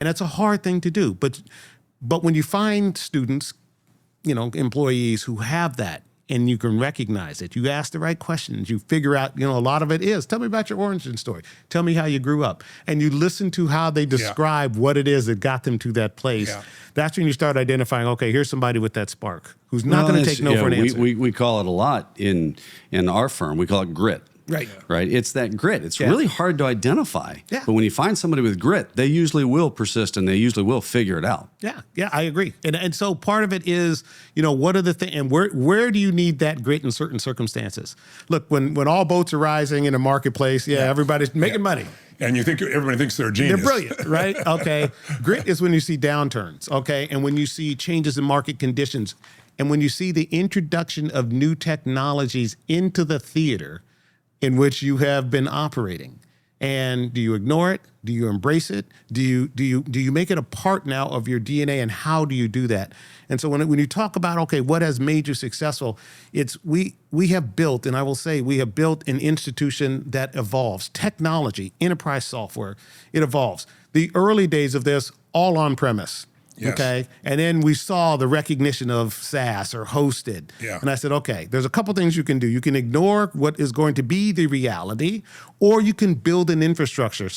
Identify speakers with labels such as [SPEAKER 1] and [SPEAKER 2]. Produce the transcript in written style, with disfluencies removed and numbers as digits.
[SPEAKER 1] And that's a hard thing to do. But when you find students, employees who have that, and you can recognize it, you ask the right questions, you figure out, a lot of it is, tell me about your origin story. Tell me how you grew up. And you listen to how they describe what it is that got them to that place. Yeah. That's when you start identifying, okay, here's somebody with that spark who's not going to take no for an answer.
[SPEAKER 2] We call it a lot in our firm. We call it grit.
[SPEAKER 1] Right.
[SPEAKER 2] Right. It's that grit. It's really hard to identify. Yeah. But when you find somebody with grit, they usually will persist and they usually will figure it out.
[SPEAKER 1] Yeah. Yeah, I agree. And so part of it is, what are the things, and where do you need that grit in certain circumstances? Look, when all boats are rising in a marketplace, everybody's making money.
[SPEAKER 3] And everybody thinks they're a genius.
[SPEAKER 1] They're brilliant, right? Okay. Grit is when you see downturns, okay? And when you see changes in market conditions, and when you see the introduction of new technologies into the theater in which you have been operating. And do you ignore it? Do you embrace it? Do you make it a part now of your DNA, and how do you do that? And so when you talk about, okay, what has made you successful, it's we have built, and I will say we have built an institution that evolves. Technology, enterprise software, it evolves. The early days of this, all on premise. Yes. Okay. And then we saw the recognition of SaaS or hosted. Yeah. And I said, okay, there's a couple things you can do. You can ignore what is going to be the reality, or you can build an infrastructure.